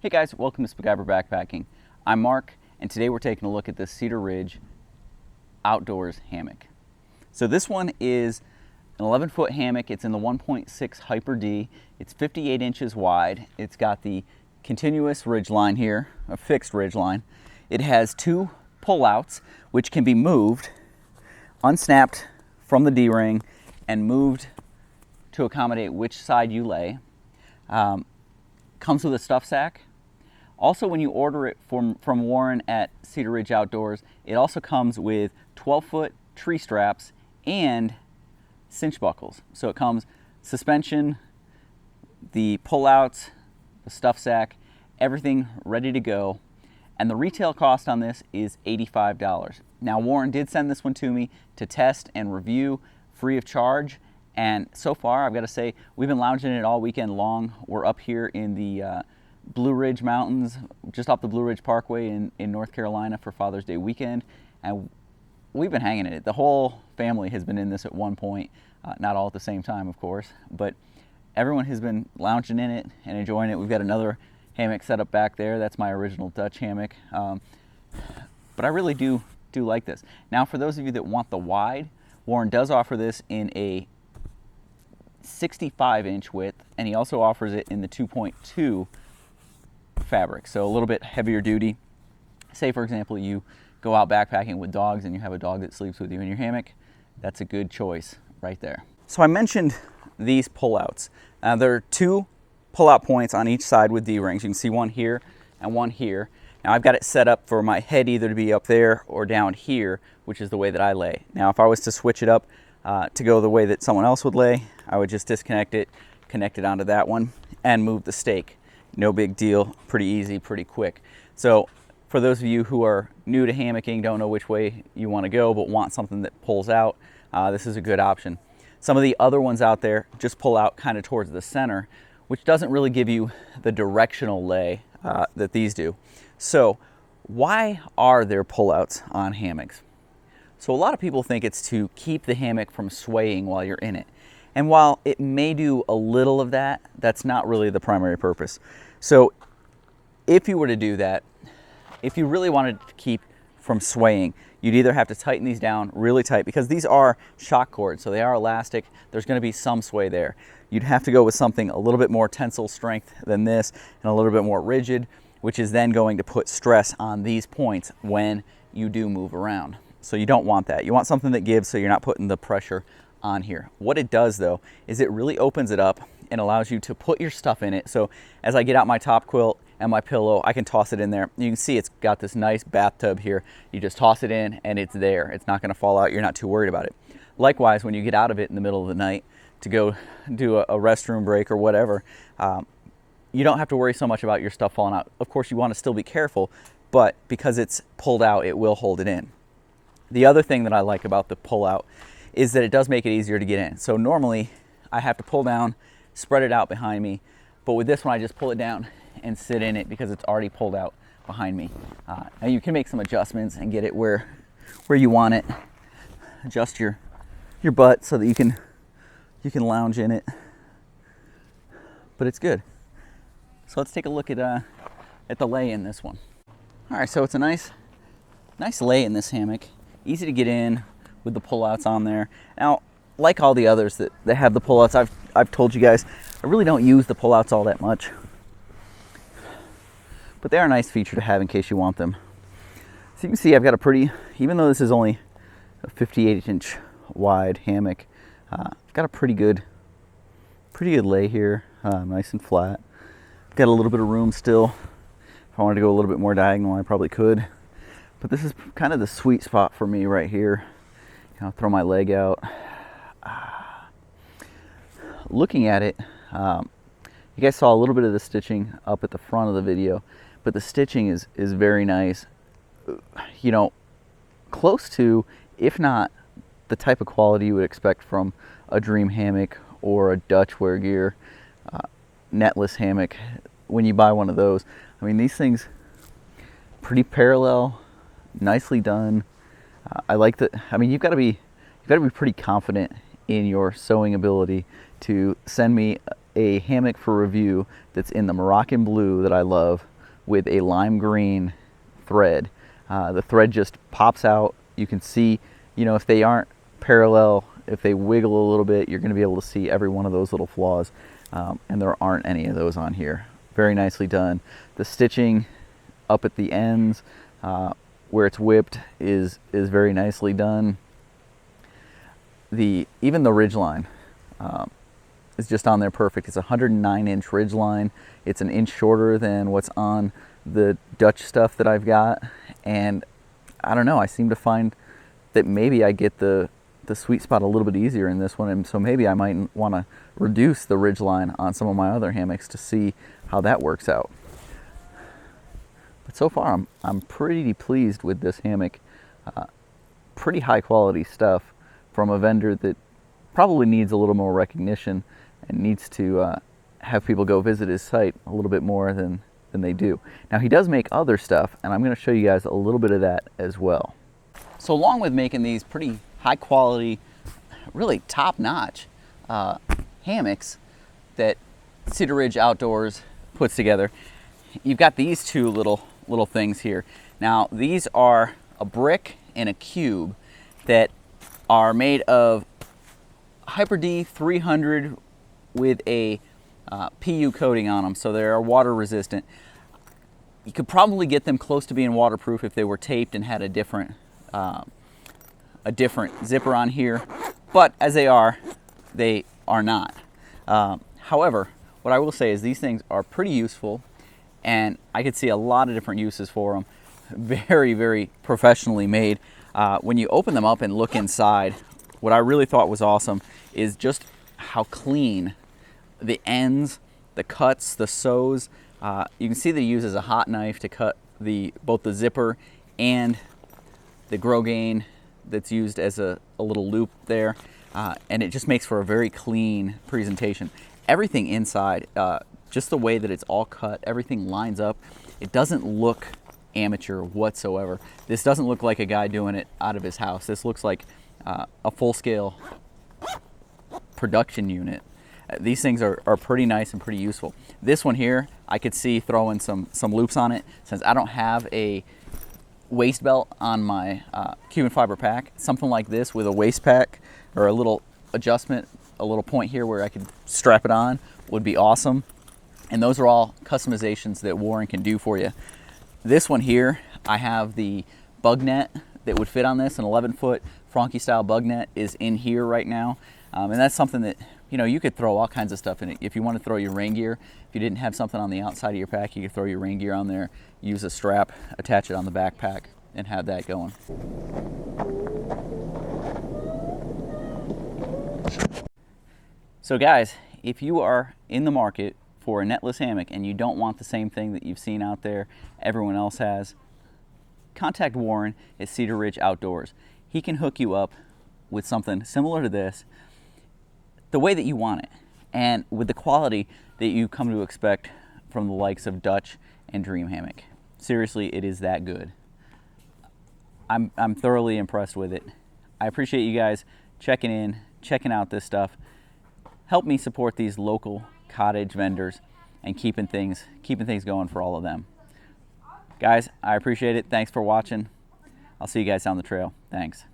Hey guys, welcome to Spiguyver Backpacking. I'm Mark, and today we're taking a look at the Cedar Ridge Outdoors Hammock. So this one is an 11-foot hammock. It's in the 1.6 Hyper D. It's 58 inches wide. It's got the continuous ridge line here, a fixed ridge line. It has two pull-outs, which can be moved, unsnapped from the D-ring, and moved to accommodate which side you lay. Comes with a stuff sack. Also, when you order it from Warren at Cedar Ridge Outdoors, it also comes with 12-foot tree straps and cinch buckles. So it comes suspension, the pullouts, the stuff sack, everything ready to go. And the retail cost on this is $85. Now, Warren did send this one to me to test and review free of charge. And so far, I've got to say, we've been lounging it all weekend long. We're up here in the Blue Ridge Mountains, just off the Blue Ridge Parkway in North Carolina for Father's Day weekend, and we've been hanging in it. The whole family has been in this at one point, not all at the same time, of course, but everyone has been lounging in it and enjoying it. We've got another hammock set up back there. That's my original Dutch hammock, but I really do like this. Now, for those of you that want the wide, Warren does offer this in a 65-inch width, and he also offers it in the 2.2 fabric, so a little bit heavier duty. Say, for example, you go out backpacking with dogs and you have a dog that sleeps with you in your hammock. That's a good choice right there. So I mentioned these pullouts. There are two pullout points on each side with D-rings. You can see one here and one here. Now I've got it set up for my head either to be up there or down here, which is the way that I lay. Now if I was to switch it up to go the way that someone else would lay, I would just disconnect it, connect it onto that one, and move the stake. No big deal, pretty easy, pretty quick. So for those of you who are new to hammocking, don't know which way you want to go, but want something that pulls out, this is a good option. Some of the other ones out there just pull out kind of towards the center, which doesn't really give you the directional lay that these do. So why are there pullouts on hammocks? So a lot of people think it's to keep the hammock from swaying while you're in it. And while it may do a little of that, that's not really the primary purpose. So if you were to do that, if you really wanted to keep from swaying, you'd either have to tighten these down really tight, because these are shock cords, so they are elastic. There's going to be some sway there. You'd have to go with something a little bit more tensile strength than this and a little bit more rigid, which is then going to put stress on these points when you do move around. So you don't want that. You want something that gives, so you're not putting the pressure on here. What it does though is it really opens it up and allows you to put your stuff in it. So as I get out my top quilt and my pillow, I can toss it in there. You can see it's got this nice bathtub here. You just toss it in and it's there. It's not going to fall out. You're not too worried about it. Likewise, when you get out of it in the middle of the night to go do a restroom break or whatever, you don't have to worry so much about your stuff falling out. Of course, you want to still be careful, but because it's pulled out, it will hold it in. The other thing that I like about the pull out is that it does make it easier to get in. So normally I have to pull down, spread it out behind me, but with this one I just pull it down and sit in it because it's already pulled out behind me. Now you can make some adjustments and get it where you want it. Adjust your butt so that you can lounge in it, but it's good. So let's take a look at the lay in this one. All right, so it's a nice lay in this hammock. Easy to get in with the pullouts on there. Now, like all the others that have the pullouts, I've told you guys, I really don't use the pullouts all that much. But they are a nice feature to have in case you want them. So you can see I've got a pretty, even though this is only a 58-inch wide hammock, I've got a pretty good lay here, nice and flat. Got a little bit of room still. If I wanted to go a little bit more diagonal, I probably could. But this is kind of the sweet spot for me right here. I'll throw my leg out. Looking at it, you guys saw a little bit of the stitching up at the front of the video, but the stitching is very nice. You know, close to, if not the type of quality you would expect from a Dream hammock or a Dutch Wear Gear Netless hammock when you buy one of those. I mean, these things pretty parallel, nicely done. I like that. I mean, you've got to be pretty confident in your sewing ability to send me a hammock for review that's in the Moroccan Blue that I love, with a lime green thread. The thread just pops out. You can see, you know, if they aren't parallel, if they wiggle a little bit, you're going to be able to see every one of those little flaws, and there aren't any of those on here. Very nicely done. The stitching up at the ends where it's whipped is very nicely done. Even the ridgeline is just on there perfect. It's a 109-inch ridgeline. It's an inch shorter than what's on the Dutch stuff that I've got, and I don't know, I seem to find that maybe I get the sweet spot a little bit easier in this one, and so maybe I might want to reduce the ridgeline on some of my other hammocks to see how that works out. But so far I'm pretty pleased with this hammock. Pretty high quality stuff from a vendor that probably needs a little more recognition and needs to have people go visit his site a little bit more than they do. Now, he does make other stuff, and I'm going to show you guys a little bit of that as well. So along with making these pretty high quality, really top-notch hammocks that Cedar Ridge Outdoors puts together, you've got these two little things here. Now, these are a brick and a cube that are made of Hyper D 300 with a PU coating on them, so they are water resistant. You could probably get them close to being waterproof if they were taped and had a different zipper on here, but as they are not. However, what I will say is these things are pretty useful, and I could see a lot of different uses for them. Very, very professionally made. When you open them up and look inside, what I really thought was awesome is just how clean the ends, the cuts, the sews. You can see they use as a hot knife to cut both the zipper and the Grosgain that's used as a little loop there, and it just makes for a very clean presentation. Everything inside, just the way that it's all cut, everything lines up. It doesn't look amateur whatsoever. This doesn't look like a guy doing it out of his house. This looks like a full-scale production unit. These things are pretty nice and pretty useful. This one here, I could see throwing some loops on it. Since I don't have a waist belt on my cuben fiber pack, something like this with a waist pack or a little adjustment, a little point here where I could strap it on would be awesome. And those are all customizations that Warren can do for you. This one here, I have the bug net that would fit on this. An 11-foot Franke style bug net is in here right now. And that's something that, you know, you could throw all kinds of stuff in it. If you want to throw your rain gear, if you didn't have something on the outside of your pack, you could throw your rain gear on there, use a strap, attach it on the backpack, and have that going. So guys, if you are in the market for a netless hammock and you don't want the same thing that you've seen out there everyone else has, contact Warren at Cedar Ridge Outdoors. He can hook you up with something similar to this, the way that you want it, and with the quality that you come to expect from the likes of Dutch and Dream Hammock. Seriously, it is that good. I'm thoroughly impressed with it. I appreciate you guys checking in, checking out this stuff. Help me support these local cottage vendors and keeping things going for all of them. Guys, I appreciate it. Thanks for watching. I'll see you guys down the trail. Thanks.